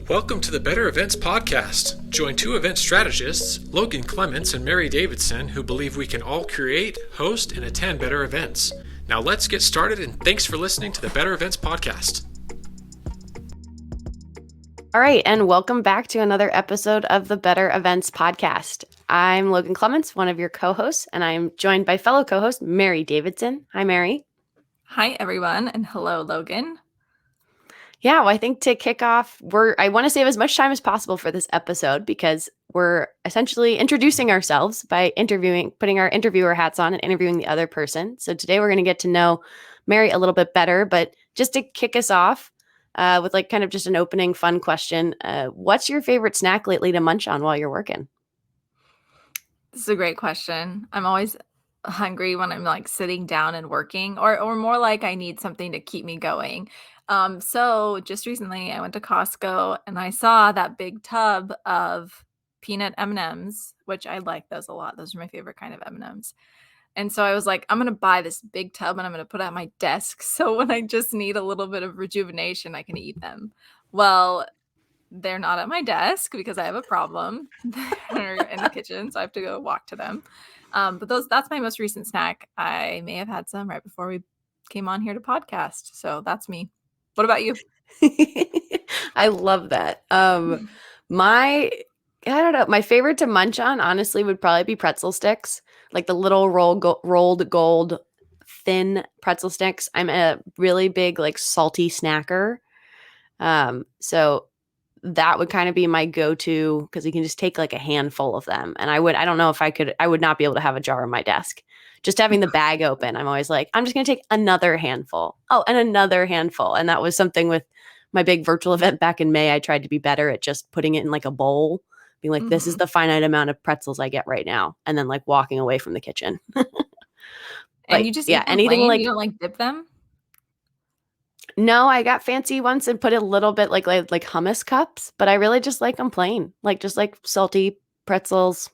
Welcome to the Better Events Podcast. Join two event strategists, Logan Clements and Mary Davidson, who believe we can all create, host, and attend better events. Now let's get started, and thanks for listening to the Better Events Podcast. All right, and welcome back to another episode of the Better Events Podcast. I'm Logan Clements, one of your co-hosts, and I'm joined by fellow co-host Mary Davidson. Hi, Mary. Hi, everyone, and hello, Logan. Yeah, well, I think to kick off, I want to save as much time as possible for this episode because we're essentially introducing ourselves by putting our interviewer hats on and interviewing the other person. So today we're going to get to know Mary a little bit better, but just to kick us off with like kind of just an opening fun question, what's your favorite snack lately to munch on while you're working? This is a great question. I'm always hungry when I'm like sitting down and working, or more like I need something to keep me going. So just recently I went to Costco and I saw that big tub of peanut M&Ms, which I like those a lot. Those are my favorite kind of M&Ms. And so I was like, I'm going to buy this big tub and I'm going to put it at my desk. So when I just need a little bit of rejuvenation, I can eat them. Well, they're not at my desk because I have a problem. They're in the kitchen, so I have to go walk to them. But that's my most recent snack. I may have had some right before we came on here to podcast. So that's me. What about you? I love that. I don't know. My favorite to munch on, honestly, would probably be pretzel sticks, like the little rolled gold thin pretzel sticks. I'm a really big like salty snacker. So that would kind of be my go-to because you can just take like a handful of them. And I don't know if I would not be able to have a jar on my desk. Just having the bag open, I'm always like, I'm just going to take another handful. Oh, and another handful. And that was something with my big virtual event back in May. I tried to be better at just putting it in like a bowl, being like, this is the finite amount of pretzels I get right now. And then like walking away from the kitchen. And you just eat them anything plain? like, you don't like dip them? No, I got fancy once and put a little bit like hummus cups, but I really just like them plain, just like salty pretzels.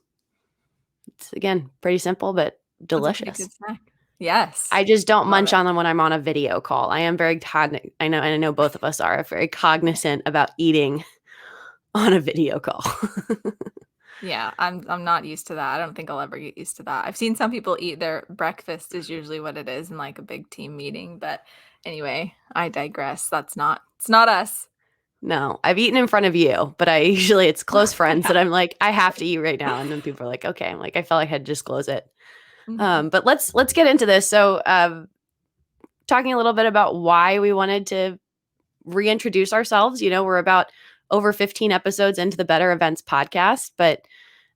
It's again pretty simple, but delicious. That's a pretty good snack. Yes. I just don't munch on them when I'm on a video call. I am very cognizant. I know both of us are very cognizant about eating on a video call. Yeah, I'm not used to that. I don't think I'll ever get used to that. I've seen some people eat their breakfast is usually what it is in like a big team meeting, but anyway, I digress. It's not us. No, I've eaten in front of you, but it's close friends that I'm like, I have to eat right now. And then people are like, okay. I'm like, I felt like I had to disclose it. Mhm. But let's get into this. So talking a little bit about why we wanted to reintroduce ourselves. We're about over 15 episodes into the Better Events Podcast, but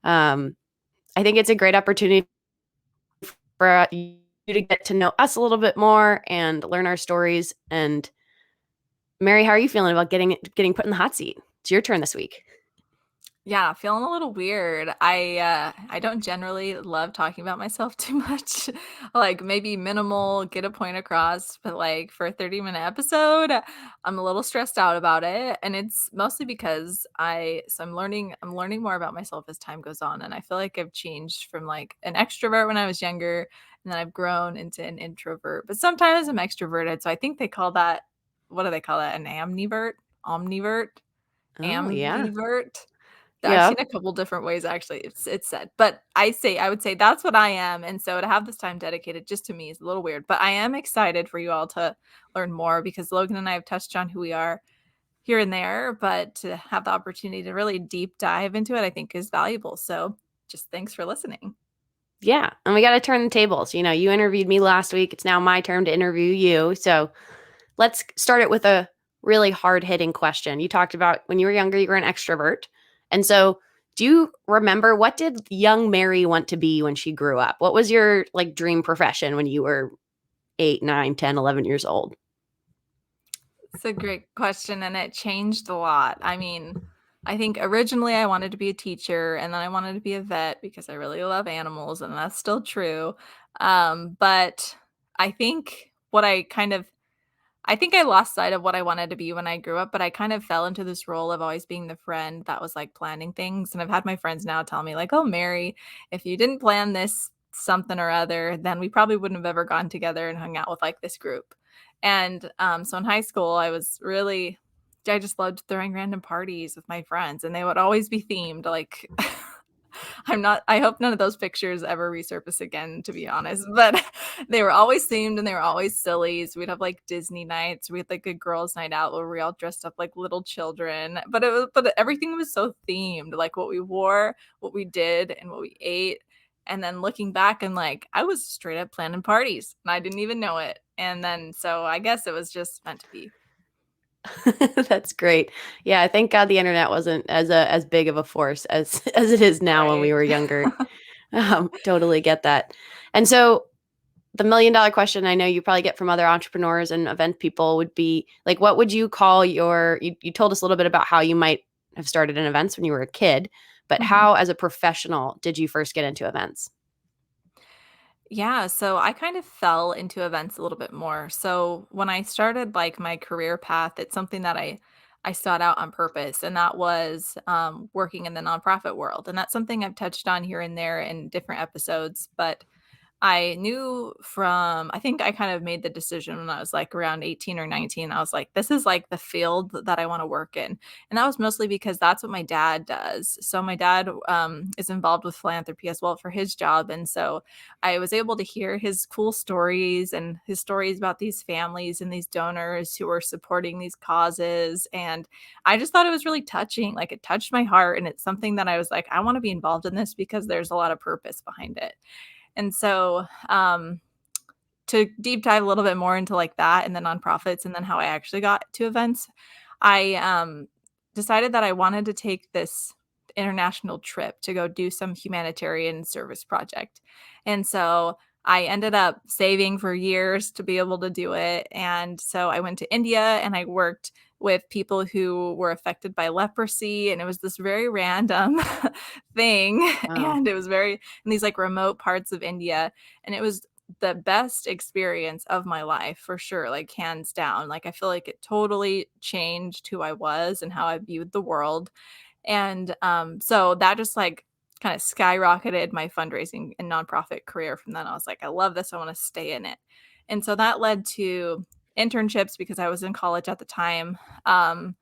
I think it's a great opportunity for you to get to know us a little bit more and learn our stories. And Mary, how are you feeling about getting put in the hot seat? It's your turn this week. Yeah, feeling a little weird. I don't generally love talking about myself too much. Like maybe minimal, get a point across, but like for a 30-minute episode, I'm a little stressed out about it. And it's mostly because I'm learning more about myself as time goes on. And I feel like I've changed from like an extrovert when I was younger, and then I've grown into an introvert. But sometimes I'm extroverted. So I think they call that, what do they call that? An amnivert? Omnivert? Oh, yeah. Ambivert? I've Yeah. seen a couple different ways actually it's said, but I would say that's what I am. And so to have this time dedicated just to me is a little weird, but I am excited for you all to learn more because Logan and I have touched on who we are here and there, but to have the opportunity to really deep dive into it, I think is valuable. So just thanks for listening. Yeah. And we got to turn the tables. You interviewed me last week. It's now my turn to interview you. So let's start it with a really hard-hitting question. You talked about when you were younger, you were an extrovert. And so do you remember, what did young Mary want to be when she grew up? What was your like dream profession when you were 8, 9, 10, 11 years old? It's a great question, and it changed a lot. I mean, I think originally I wanted to be a teacher, and then I wanted to be a vet because I really love animals, and that's still true. But I think I think I lost sight of what I wanted to be when I grew up, but I kind of fell into this role of always being the friend that was like planning things. And I've had my friends now tell me like, oh, Mary, if you didn't plan this something or other, then we probably wouldn't have ever gone together and hung out with like this group. And so in high school, I was really I just loved throwing random parties with my friends, and they would always be themed. Like, I hope none of those pictures ever resurface again, to be honest. But they were always themed and they were always silly. So we'd have like Disney nights. We had like a girls' night out where we all dressed up like little children. But everything was so themed, like what we wore, what we did, and what we ate. And then looking back, and like I was straight up planning parties and I didn't even know it. And then so I guess it was just meant to be. That's great. Yeah, thank God the internet wasn't as big of a force as as it is now when we Right. were younger. Totally get that. And so the $1 million question I know you probably get from other entrepreneurs and event people would be like, what would you call you told us a little bit about how you might have started in events when you were a kid, but Mhm. how as a professional did you first get into events? Yeah, so I kind of fell into events a little bit more. So when I started like my career path, it's something that I sought out on purpose, and that was working in the nonprofit world. And that's something I've touched on here and there in different episodes. But I knew from I think I kind of made the decision when I was like around 18 or 19. I was like, this is like the field that I want to work in. And that was mostly because that's what my dad does. So my dad is involved with philanthropy as well for his job. And so I was able to hear his cool stories and his stories about these families and these donors who were supporting these causes. And I just thought it was really touching. Like it touched my heart. And it's something that I was like, I want to be involved in this because there's a lot of purpose behind it. And so, to deep dive a little bit more into like that and the nonprofits and then how I actually got to events, I decided that I wanted to take this international trip to go do some humanitarian service project. And so I ended up saving for years to be able to do it. And so I went to India and I worked with people who were affected by leprosy. And it was this very random thing. Wow. And it was very in these like remote parts of India. And it was the best experience of my life for sure, like hands down. Like I feel like it totally changed who I was and how I viewed the world. And so that just like kind of skyrocketed my fundraising and nonprofit career from then. I was like, I love this. I want to stay in it. And so that led to internships because I was in college at the time. And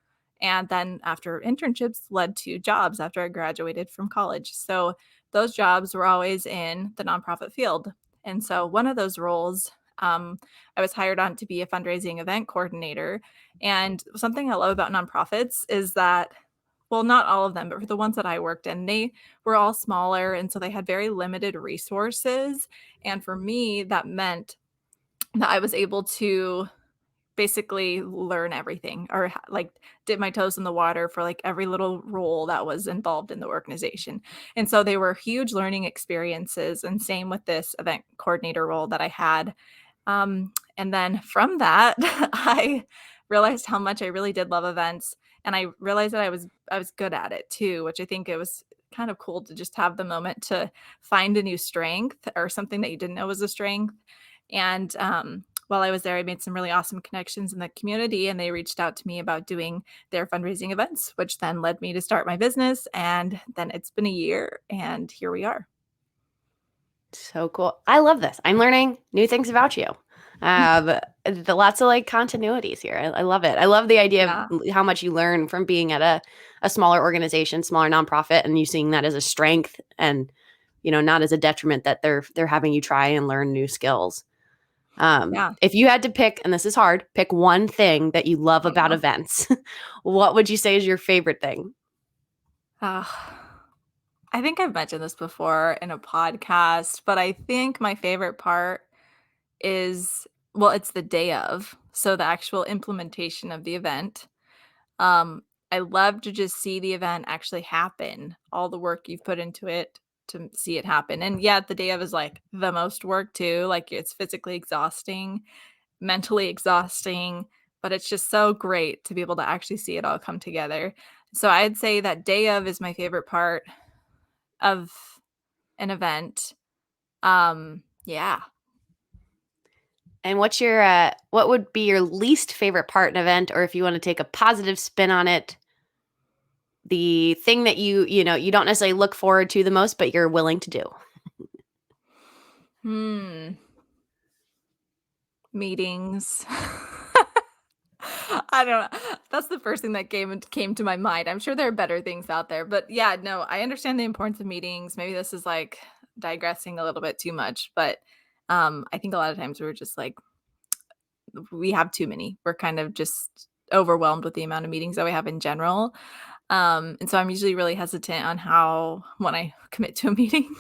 then after internships led to jobs after I graduated from college. So those jobs were always in the nonprofit field. And so one of those roles, I was hired on to be a fundraising event coordinator. And something I love about nonprofits is that, well, not all of them, but for the ones that I worked in, they were all smaller. And so they had very limited resources. And for me, that meant that I was able to basically learn everything or like dip my toes in the water for like every little role that was involved in the organization. And so they were huge learning experiences. And same with this event coordinator role that I had. And then from that, I realized how much I really did love events. And I realized that I was good at it too, which I think it was kind of cool to just have the moment to find a new strength or something that you didn't know was a strength. And while I was there, I made some really awesome connections in the community, and they reached out to me about doing their fundraising events, which then led me to start my business. And then it's been a year, and here we are. So cool. I love this. I'm learning new things about you. Lots of like continuities here. I love it. I love the idea Yeah. of how much you learn from being at a smaller organization, smaller nonprofit, and you seeing that as a strength and, not as a detriment that they're having you try and learn new skills. Yeah. If you had to pick, and this is hard, pick one thing that you love Oh, about no. events, what would you say is your favorite thing? Uh, I think I've mentioned this before in a podcast, but I think my favorite part is, well, it's the day of. So the actual implementation of the event. Um, I love to just see the event actually happen, all the work you've put into it to see it happen. And yeah, the day of is like the most work too. Like it's physically exhausting, mentally exhausting, but it's just so great to be able to actually see it all come together. So I'd say that day of is my favorite part of an event. Yeah. And what would be your least favorite part in an event, or if you want to take a positive spin on it, the thing that you don't necessarily look forward to the most, but you're willing to do? Hmm. Meetings. I don't know. That's the first thing that came to my mind. I'm sure there are better things out there, but yeah, no, I understand the importance of meetings. Maybe this is like digressing a little bit too much, but I think a lot of times we're just like we have too many. We're kind of just overwhelmed with the amount of meetings that we have in general. And so I'm usually really hesitant on how when I commit to a meeting.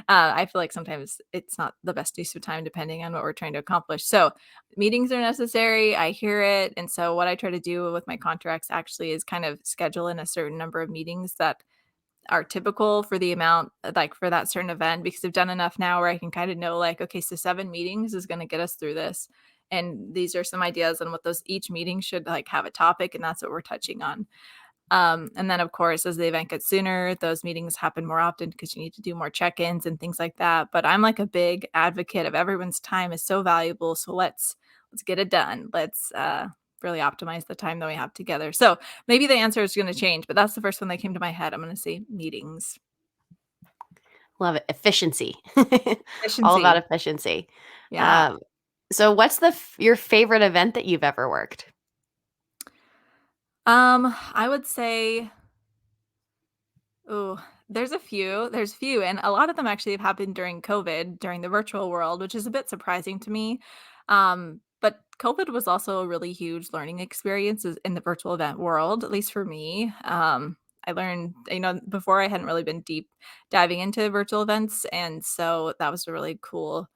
I feel like sometimes it's not the best use of time depending on what we're trying to accomplish. So meetings are necessary. I hear it. And so what I try to do with my contracts actually is kind of schedule in a certain number of meetings that are typical for the amount like for that certain event because I've done enough now where I can kind of know like, okay, so 7 meetings is going to get us through this. And these are some ideas on what those each meeting should like have a topic, and that's what we're touching on. And then, of course, as the event gets sooner, those meetings happen more often because you need to do more check-ins and things like that. But I'm like a big advocate of everyone's time is so valuable. So let's get it done. Let's really optimize the time that we have together. So maybe the answer is going to change, but that's the first one that came to my head. I'm going to say meetings. Love it. Efficiency. All about Efficiency. efficiency. Yeah. So what's your favorite event that you've ever worked? I would say, oh, there's a few. There's few, and a lot of them actually have happened during COVID, during the virtual world, which is a bit surprising to me. But COVID was also a really huge learning experience in the virtual event world, at least for me. I learned, before I hadn't really been deep diving into virtual events, and so that was a really cool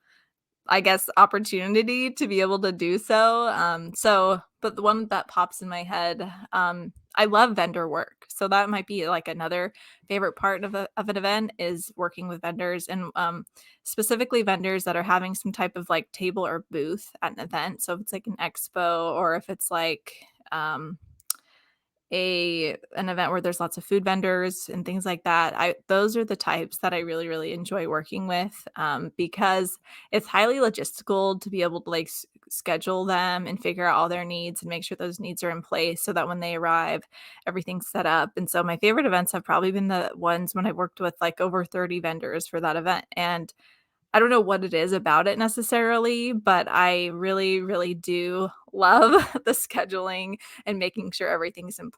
I guess, opportunity to be able to do so. But the one that pops in my head, I love vendor work. So that might be like another favorite part of an event is working with vendors and specifically vendors that are having some type of like table or booth at an event. So if it's like an expo or if it's like, an event where there's lots of food vendors and things like that. Those are the types that I really, really enjoy working with, because it's highly logistical to be able to like schedule them and figure out all their needs and make sure those needs are in place so that when they arrive, everything's set up. And so my favorite events have probably been the ones when I worked with like over 30 vendors for that event. And I don't know what it is about it necessarily, but I really, really do love the scheduling and making sure everything's in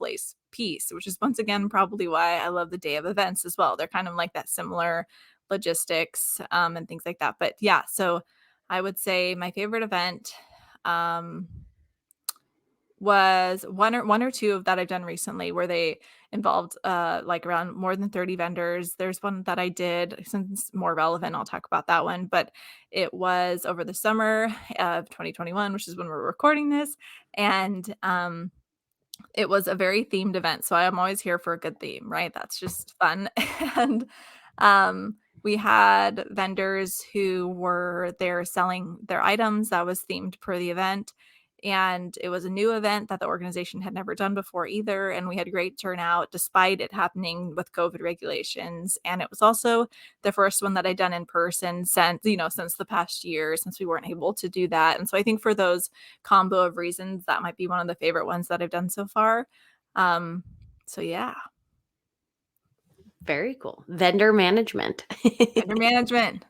piece, which is once again probably why I love the day of events as well. They're kind of like that similar logistics and things like that. But yeah, so I would say my favorite event um, was one or two of that I've done recently where they involved like around more than 30 vendors. There's one that I did since more relevant. I'll talk about that one, but it was over the summer of 2021, which is when we're recording this. And it was a very themed event. So I'm always here for a good theme, right? That's just fun. And we had vendors who were there selling their items that was themed per the event. And it was a new event that the organization had never done before either. And we had great turnout despite it happening with COVID regulations. And it was also the first one that I'd done in person since the past year, since we weren't able to do that. And so I think for those combo of reasons, that might be one of the favorite ones that I've done so far. So yeah. Very cool. Vendor management. Vendor management.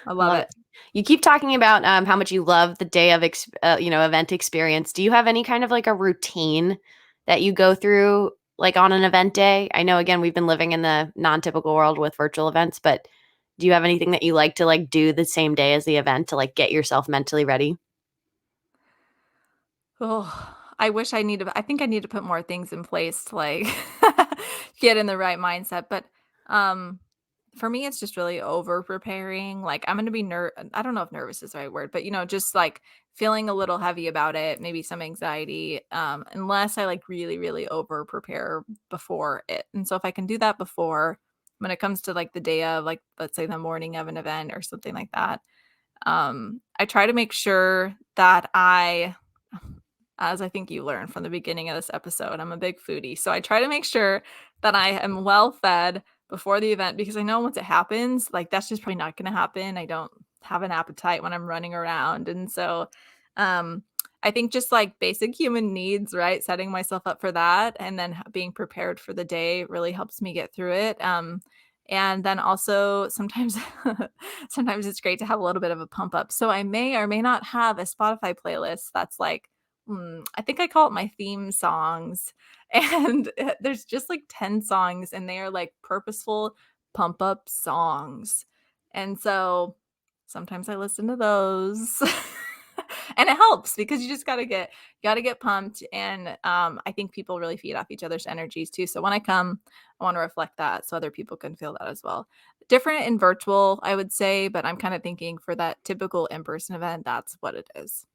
I love Love it. it. You keep talking about how much you love the day of event experience. Do you have any kind of like a routine that you go through like on an event day? I know again we've been living in the non-typical world with virtual events, but do you have anything that you like to like do the same day as the event to like get yourself mentally ready? Oh, I think I need to put more things in place to like get in the right mindset. But um for me, it's just really over preparing. Like I'm gonna be I don't know if nervous is the right word, but just like feeling a little heavy about it, maybe some anxiety, unless I like really, really over prepare before it. And so if I can do that before when it comes to like the day of like let's say the morning of an event or something like that, I try to make sure that as I think you learned from the beginning of this episode, I'm a big foodie. So I try to make sure that I am well fed before the event because I know once it happens, like that's just probably not going to happen. I don't have an appetite when I'm running around. And so um I think just like basic human needs, right? Setting myself up for that and then being prepared for the day really helps me get through it. And then also sometimes sometimes it's great to have a little bit of a pump up. So I may or may not have a Spotify playlist that's like I think I call it my theme songs. And there's just like 10 songs, and they are like purposeful pump up songs. And so sometimes I listen to those. And it helps because you just gotta get pumped. And I think people really feed off each other's energies too. So when I come, I want to reflect that so other people can feel that as well. Different in virtual, I would say, but I'm kind of thinking for that typical in-person event, that's what it is.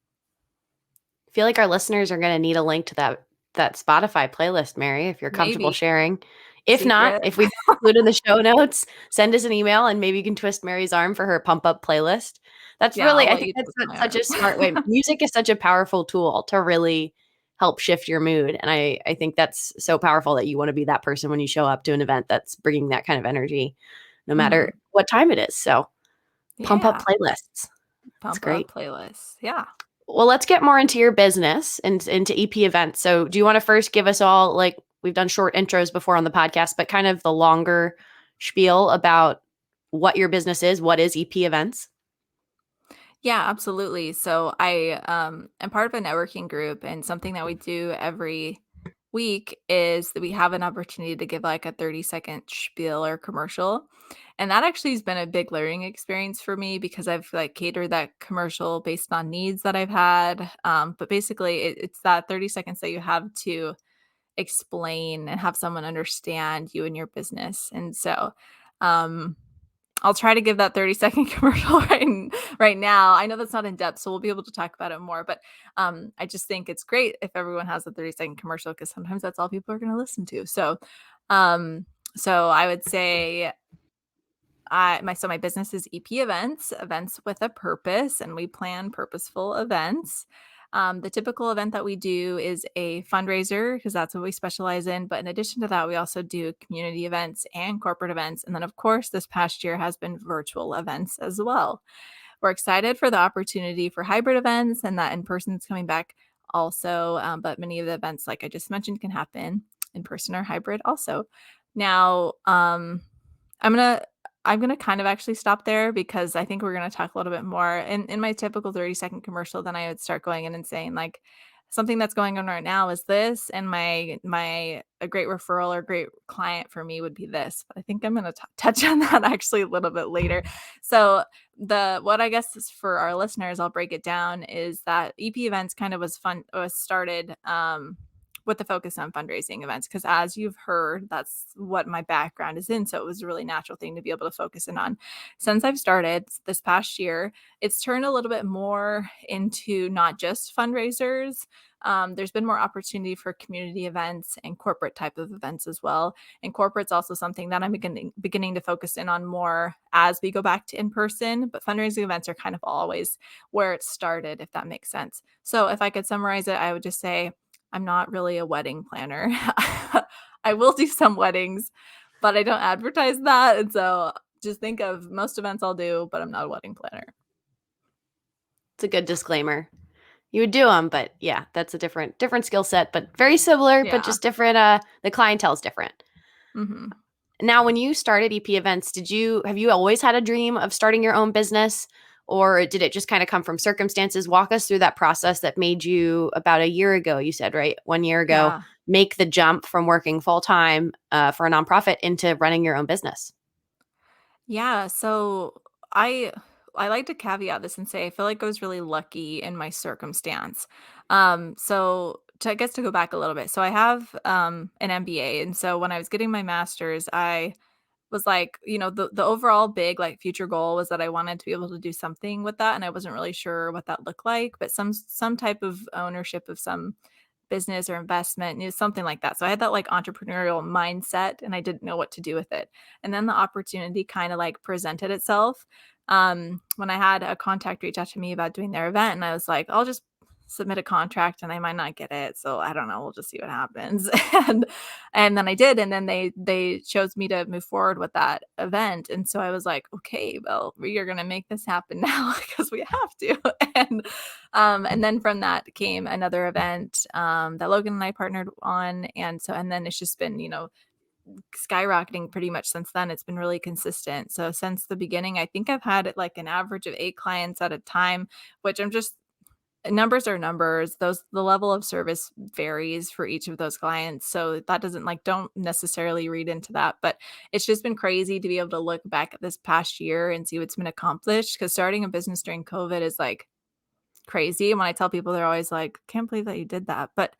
I feel like our listeners are going to need a link to that Spotify playlist, Mary, if you're comfortable Maybe sharing. If not, secret. if we don't include in the show notes, send us an email and maybe you can twist Mary's arm for her pump up playlist. That's Yeah, really, I'll I let think you that's twist my such arm. a smart way. Music is such a powerful tool to really help shift your mood. And I think that's so powerful that you want to be that person when you show up to an event that's bringing that kind of energy, no matter Mhm. what time it is. So pump up Yeah, playlists. That's pump great. up playlists. Yeah. Well, let's get more into your business and into EP events. So, do you want to first give us all, like, we've done short intros before on the podcast, but kind of the longer spiel about what your business is? What is EP events? Yeah, absolutely. So I am part of a networking group, and something that we do every week is that we have an opportunity to give like a 30-second spiel or commercial. And that actually has been a big learning experience for me because I've like catered that commercial based on needs that I've had. But basically it's that 30 seconds that you have to explain and have someone understand you and your business. And so um I'll try to give that 30-second commercial right now. I know that's not in depth, so we'll be able to talk about it more, but, I just think it's great if everyone has a 30-second commercial because sometimes that's all people are gonna listen to. Um, so I would say my business is EP events, events with a purpose, and we plan purposeful events. The typical event that we do is a fundraiser because that's what we specialize in. But in addition to that, we also do community events and corporate events. And then, of course, this past year has been virtual events as well. We're excited for the opportunity for hybrid events and that in person is coming back also. But many of the events, like I just mentioned, can happen in person or hybrid also. Now, I'm gonna I'm gonna kind of actually stop there because I think we're gonna talk a little bit more in my typical 30-second commercial. Then I would start going in and saying like something that's going on right now is this, and my a great referral or great client for me would be this. But I think I'm gonna touch on that actually a little bit later. So the what I guess is for our listeners, I'll break it down is that EP events kind of was started with the focus on fundraising events because as you've heard that's what my background is in, so it was a really natural thing to be able to focus in on. Since I've started this past year, it's turned a little bit more into not just fundraisers. There's been more opportunity for community events and corporate type of events as well, and corporate's also something that I'm beginning to focus in on more as we go back to in person, but fundraising events are kind of always where it started, if that makes sense. So if I could summarize it, I would just say I'm not really a wedding planner. I will do some weddings, but I don't advertise that. And so just think of most events I'll do, but I'm not a wedding planner. It's a good disclaimer. You would do them, but yeah, that's a different skill set, but very similar, but Yeah. just different. The clientele is different. Hmm. Now, when you started EP events, have you always had a dream of starting your own business, or did it just kind of come from circumstances? Walk us through that process that made you about a year ago, you said, right? 1 year ago, Yeah. make the jump from working full time for a nonprofit into running your own business. Yeah. So I I like to caveat this and say I feel like I was really lucky in my circumstance. I guess to go back a little bit. So I have an MBA. And so when I was getting my master's, I was like, the overall big like future goal was that I wanted to be able to do something with that, and I wasn't really sure what that looked like, but some type of ownership of some business or investment, something like that. So I had that like entrepreneurial mindset and I didn't know what to do with it. And then the opportunity kind of like presented itself when I had a contact reach out to me about doing their event, and I was like, I'll just submit a contract and I might not get it. So I don't know, we'll just see what happens. and and then I did, and then they chose me to move forward with that event. And so I was like, okay, well, we are gonna make this happen now because we have to. And then from that came another event that Logan and I partnered on. And then it's just been, skyrocketing pretty much since then. It's been really consistent. So since the beginning, I think I've had like an average of 8 clients at a time, which I'm just numbers are numbers. The level of service varies for each of those clients. So that doesn't don't necessarily read into that. But it's just been crazy to be able to look back at this past year and see what's been accomplished. Because starting a business during COVID is crazy. And when I tell people, they're always like, can't believe that you did that. But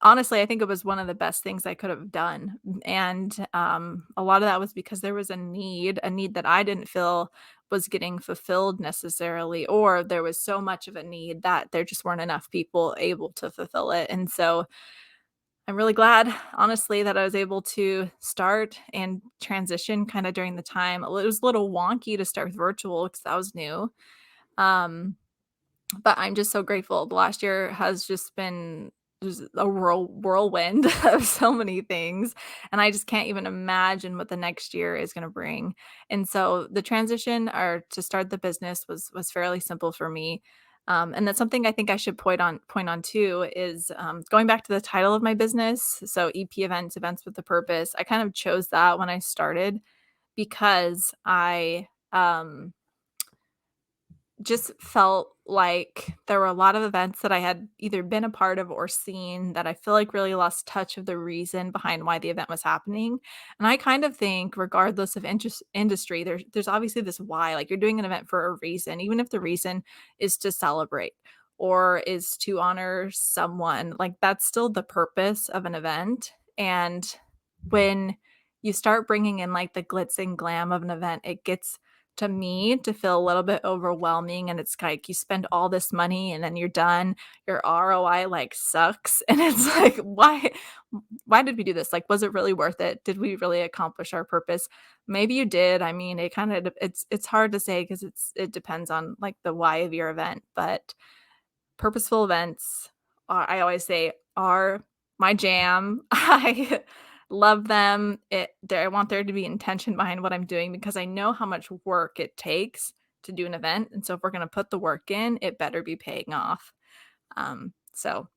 honestly, I think it was one of the best things I could have done. And a lot of that was because there was a need that I didn't feel was getting fulfilled necessarily, or there was so much of a need that there just weren't enough people able to fulfill it. And so I'm really glad, honestly, that I was able to start and transition kind of during the time. It was a little wonky to start with virtual because that was new. But I'm just so grateful. The last year has just been just a whirlwind of so many things, and I just can't even imagine what the next year is gonna bring. And so the transition or to start the business was fairly simple for me. And that's something I think I should point on too is, going back to the title of my business, so EP Events, Events with a Purpose. I kind of chose that when I started because I, just felt like there were a lot of events that I had either been a part of or seen that I feel like really lost touch of the reason behind why the event was happening. And I kind of think, regardless of industry, there's obviously this why. Like, you're doing an event for a reason, even if the reason is to celebrate or is to honor someone. Like, that's still the purpose of an event. And when you start bringing in the glitz and glam of an event, it gets to me to feel a little bit overwhelming, and it's like you spend all this money and then you're done. Your ROI sucks, and it's like, why did we do this? Was it really worth it? Did we really accomplish our purpose? Maybe you did. I mean, it kind of it's hard to say because it depends on the why of your event. But purposeful events I always say, are my jam. I love them. I want there to be intention behind what I'm doing because I know how much work it takes to do an event. And so if we're going to put the work in, it better be paying off. So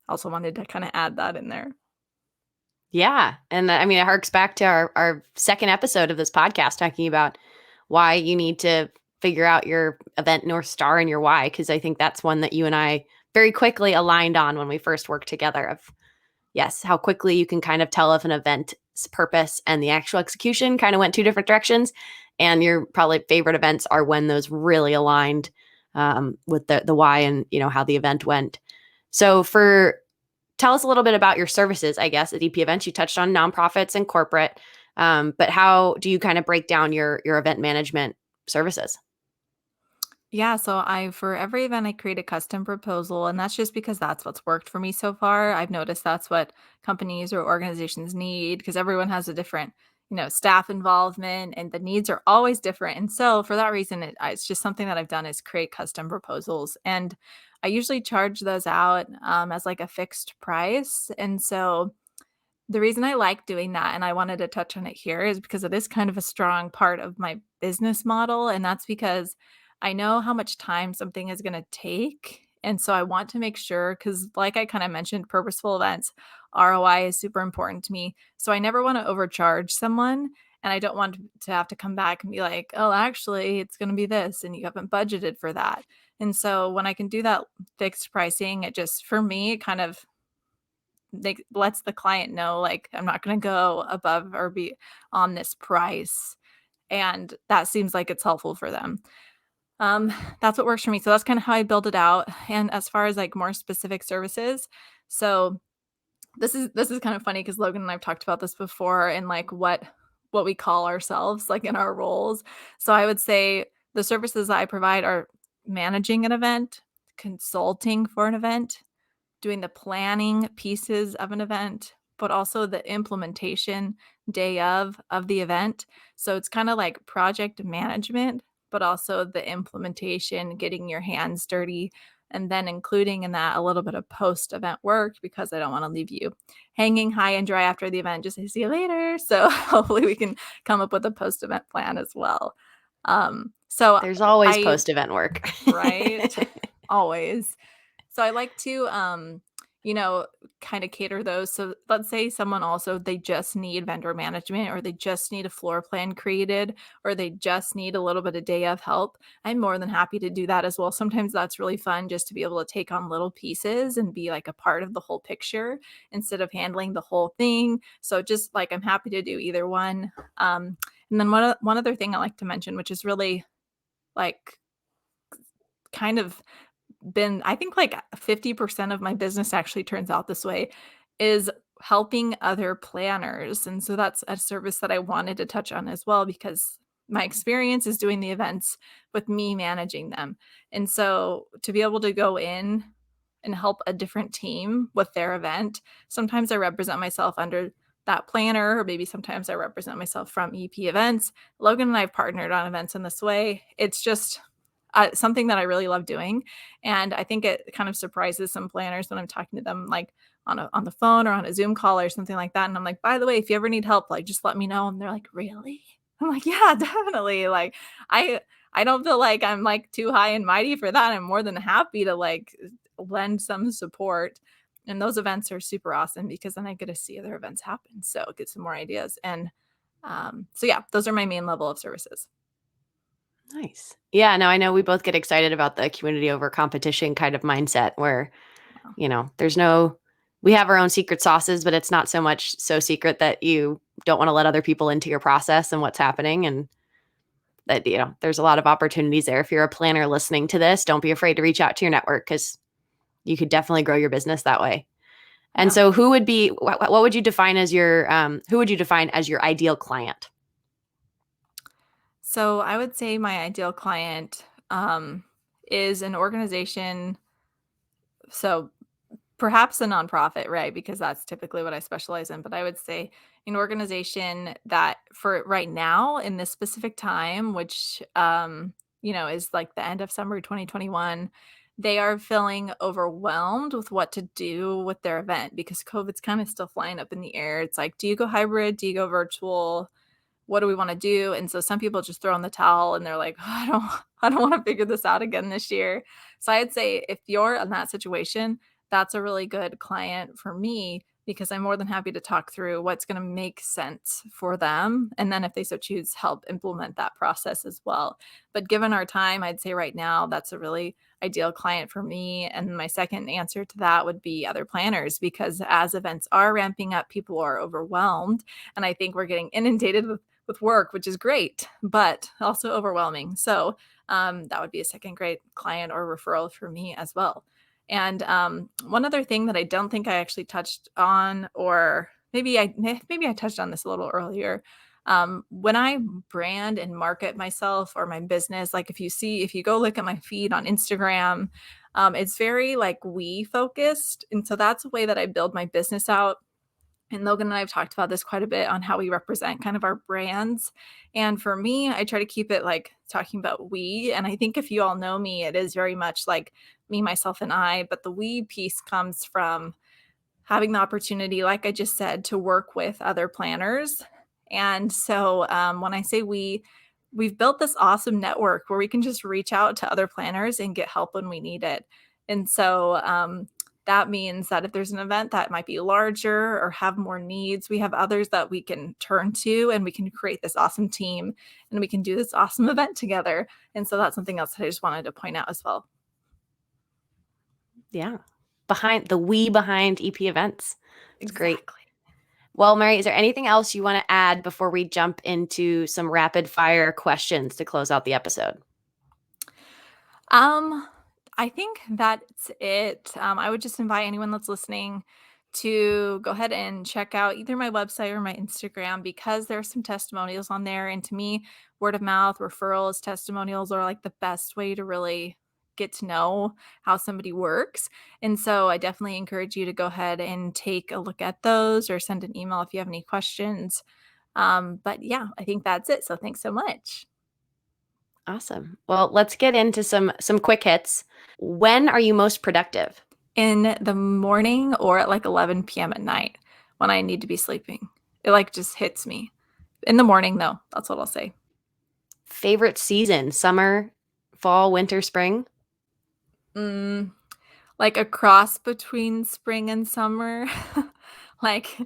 also wanted to kind of add that in there. Yeah. And I mean, it harks back to our second episode of this podcast talking about why you need to figure out your event North Star and your why, because I think that's one that you and I very quickly aligned on when we first worked together of, yes, how quickly you can kind of tell if an event's purpose and the actual execution kind of went two different directions. And your probably favorite events are when those really aligned with the why and, how the event went. So tell us a little bit about your services, I guess, at EP Events. You touched on nonprofits and corporate, but how do you kind of break down your event management services? Yeah, so for every event I create a custom proposal, and that's just because that's what's worked for me so far. I've noticed that's what companies or organizations need because everyone has a different, staff involvement and the needs are always different. And so for that reason, it's just something that I've done is create custom proposals. And I usually charge those out as a fixed price. And so the reason I like doing that, and I wanted to touch on it here, is because it is kind of a strong part of my business model. And that's because I know how much time something is going to take. And so I want to make sure, because like I kind of mentioned, purposeful events, ROI is super important to me. So I never want to overcharge someone. And I don't want to have to come back and be like, oh, actually, it's going to be this, and you haven't budgeted for that. And so when I can do that fixed pricing, it just, for me, it kind of lets the client know, I'm not going to go above or be on this price. And that seems like it's helpful for them. That's what works for me. So that's kind of how I build it out. And as far as more specific services, so this is kind of funny because Logan and I've talked about this before and what we call ourselves in our roles. So I would say the services that I provide are managing an event, consulting for an event, doing the planning pieces of an event, but also the implementation day of the event. So it's kind of like project management, but also the implementation, getting your hands dirty, and then including in that a little bit of post-event work because I don't want to leave you hanging high and dry after the event, just say, see you later. So hopefully we can come up with a post-event plan as well. So there's always post-event work. Right? Always. So I like to kind of cater those. So let's say someone also, they just need vendor management, or they just need a floor plan created, or they just need a little bit of day of help. I'm more than happy to do that as well. Sometimes that's really fun, just to be able to take on little pieces and be like a part of the whole picture instead of handling the whole thing. So just like, I'm happy to do either one. And then one other thing I like to mention, which is really like kind of been, I think like 50% of my business actually turns out this way, is helping other planners. And so that's a service that I wanted to touch on as well, because my experience is doing the events with me managing them. And so to be able to go in and help a different team with their event, sometimes I represent myself under that planner, or maybe sometimes I represent myself from EP events. Logan and I have partnered on events in this way. It's just something that I really love doing. And I think it kind of surprises some planners when I'm talking to them, like on the phone or on a Zoom call or something like that. And I'm like, by the way, if you ever need help, like, just let me know. And they're like, really? I'm like, yeah, definitely. Like, I don't feel like I'm like too high and mighty for that. I'm more than happy to like lend some support. And those events are super awesome, because then I get to see other events happen. So get some more ideas. And so yeah, those are my main level of services. Nice. Yeah, no, I know we both get excited about the community over competition kind of mindset where, we have our own secret sauces, but it's not so much so secret that you don't want to let other people into your process and what's happening. And that, there's a lot of opportunities there. If you're a planner listening to this, don't be afraid to reach out to your network, because you could definitely grow your business that way. And Yeah. so what would you define as who would you define as your ideal client? So I would say my ideal client is an organization. So perhaps a nonprofit, right? Because that's typically what I specialize in. But I would say an organization that, for right now in this specific time, which, is like the end of summer 2021, they are feeling overwhelmed with what to do with their event, because COVID's kind of still flying up in the air. It's like, do you go hybrid? Do you go virtual? What do we want to do? And so some people just throw in the towel and they're like, oh, I don't want to figure this out again this year. So I'd say if you're in that situation, that's a really good client for me, because I'm more than happy to talk through what's going to make sense for them. And then if they so choose, help implement that process as well. But given our time, I'd say right now, that's a really ideal client for me. And my second answer to that would be other planners, because as events are ramping up, people are overwhelmed. And I think we're getting inundated with work, which is great, but also overwhelming. So that would be a second great client or referral for me as well. And one other thing that I don't think I actually touched on, or maybe I touched on this a little earlier. When I brand and market myself or my business, like if you go look at my feed on Instagram, it's very like we focused. And so that's a way that I build my business out. And Logan and I have talked about this quite a bit on how we represent kind of our brands. And for me, I try to keep it like talking about we. And I think if you all know me, it is very much like me, myself, and I. But the we piece comes from having the opportunity, like I just said, to work with other planners. And so when I say we've built this awesome network where we can just reach out to other planners and get help when we need it. And so that means that if there's an event that might be larger or have more needs, we have others that we can turn to, and we can create this awesome team, and we can do this awesome event together. And so that's something else that I just wanted to point out as well. Yeah. Behind EP events. It's Exactly. great. Well, Mary, is there anything else you want to add before we jump into some rapid fire questions to close out the episode? I think that's it. I would just invite anyone that's listening to go ahead and check out either my website or my Instagram, because there are some testimonials on there. And to me, word of mouth, referrals, testimonials are like the best way to really get to know how somebody works. And so I definitely encourage you to go ahead and take a look at those, or send an email if you have any questions. But yeah, I think that's it. So thanks so much. Awesome. Well, let's get into some quick hits. When are you most productive? In the morning, or at like 11 p.m. at night when I need to be sleeping. It like just hits me. In the morning, though, that's what I'll say. Favorite season? Summer, fall, winter, spring? like a cross between spring and summer. Like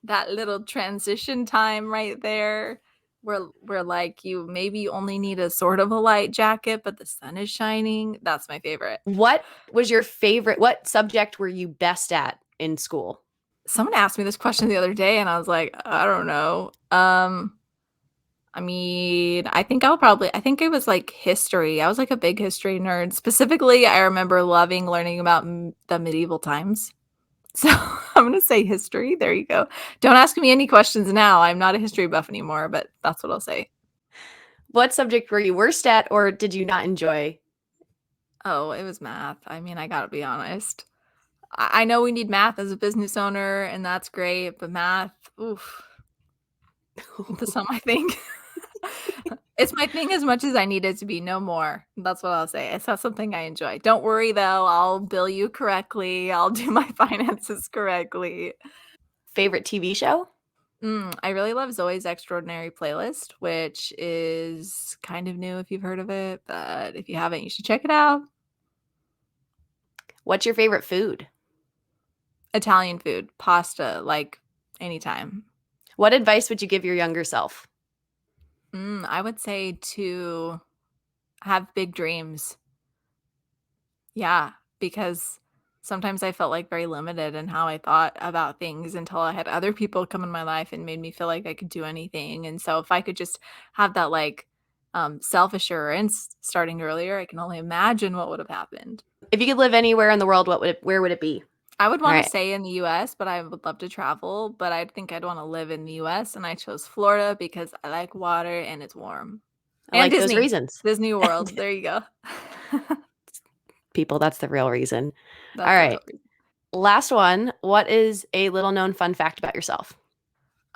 that little transition time right there where like you maybe only need a sort of a light jacket, but the sun is shining. That's my favorite. What was your favorite? What subject were you best at in school? Someone asked me this question the other day and I was like, I don't know. I mean, I think it was like history. I was like a big history nerd. Specifically, I remember loving learning about the medieval times. So I'm going to say history. There you go. Don't ask me any questions now. I'm not a history buff anymore, but that's what I'll say. What subject were you worst at, or did you not enjoy? Oh, it was math. I mean, I got to be honest. I know we need math as a business owner, and that's great, but math, oof, that's not my thing. It's my thing as much as I need it to be, no more. That's what I'll say. It's not something I enjoy. Don't worry though, I'll bill you correctly. I'll do my finances correctly. Favorite TV show? I really love Zoe's Extraordinary Playlist, which is kind of new if you've heard of it, but if you haven't, you should check it out. What's your favorite food? Italian food, pasta, like anytime. What advice would you give your younger self? I would say to have big dreams. Yeah, because sometimes I felt like very limited in how I thought about things until I had other people come in my life and made me feel like I could do anything. And so if I could just have that like self assurance starting earlier, I can only imagine what would have happened. If you could live anywhere in the world, where would it be? I would All want right. to stay in the US, but I would love to travel. But I think I'd want to live in the US, and I chose Florida because I like water and it's warm. I And like those Disney. reasons. Disney World. There you go. People, that's the real reason. That's All the right. real reason. Last one. What is a little known fun fact about yourself?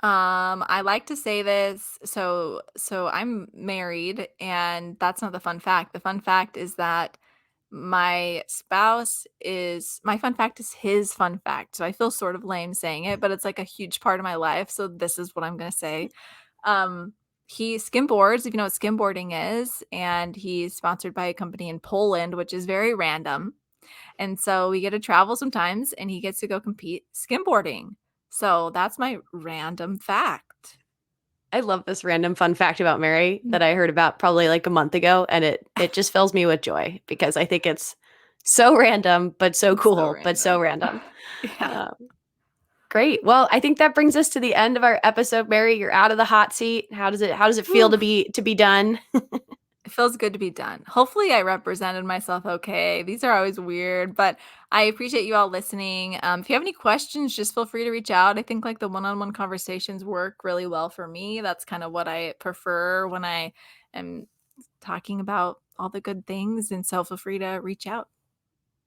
I like to say this. So I'm married, and that's not the fun fact. The fun fact is that my fun fact is his fun fact. So I feel sort of lame saying it, but it's like a huge part of my life. So this is what I'm gonna say. He skimboards, if you know what skimboarding is, and he's sponsored by a company in Poland, which is very random. And so we get to travel sometimes, and he gets to go compete skimboarding. So that's my random fact. I love this random fun fact about Mary that I heard about probably like a month ago, and it just fills me with joy because I think it's so random, but so cool, but so random. Yeah. Great. Well, I think that brings us to the end of our episode. Mary, you're out of the hot seat. How does it feel to be done? It feels good to be done. Hopefully I represented myself okay. These are always weird, but I appreciate you all listening. If you have any questions, just feel free to reach out. I think like the one-on-one conversations work really well for me. That's kind of what I prefer when I am talking about all the good things. And so feel free to reach out.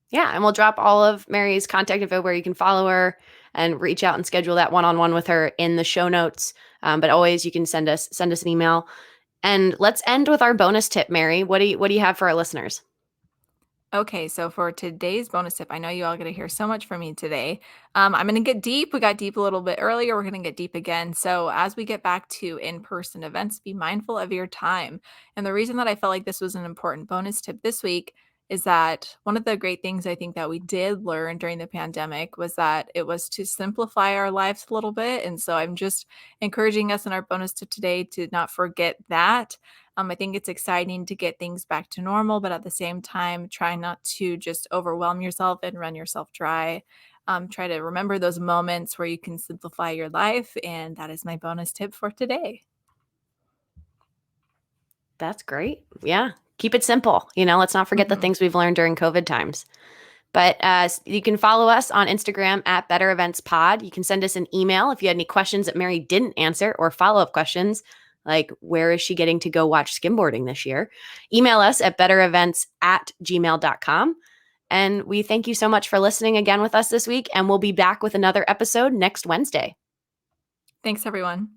Yeah, and we'll drop all of Mary's contact info where you can follow her and reach out and schedule that one-on-one with her in the show notes. But always you can send us an email. And let's end with our bonus tip, Mary. What do you have for our listeners? Okay, so for today's bonus tip, I know you all going to hear so much from me today. I'm going to get deep. We got deep a little bit earlier. We're going to get deep again. So as we get back to in-person events, be mindful of your time. And the reason that I felt like this was an important bonus tip this week is that one of the great things I think that we did learn during the pandemic was that it was to simplify our lives a little bit. And so I'm just encouraging us in our bonus tip today to not forget that. I think it's exciting to get things back to normal, but at the same time, try not to just overwhelm yourself and run yourself dry. Try to remember those moments where you can simplify your life. And that is my bonus tip for today. That's great. Yeah. Keep it simple. Let's not forget the things we've learned during COVID times. But you can follow us on Instagram at Better Events Pod. You can send us an email if you had any questions that Mary didn't answer or follow-up questions, like where is she getting to go watch skimboarding this year? Email us at betterevents@gmail.com. And we thank you so much for listening again with us this week. And we'll be back with another episode next Wednesday. Thanks, everyone.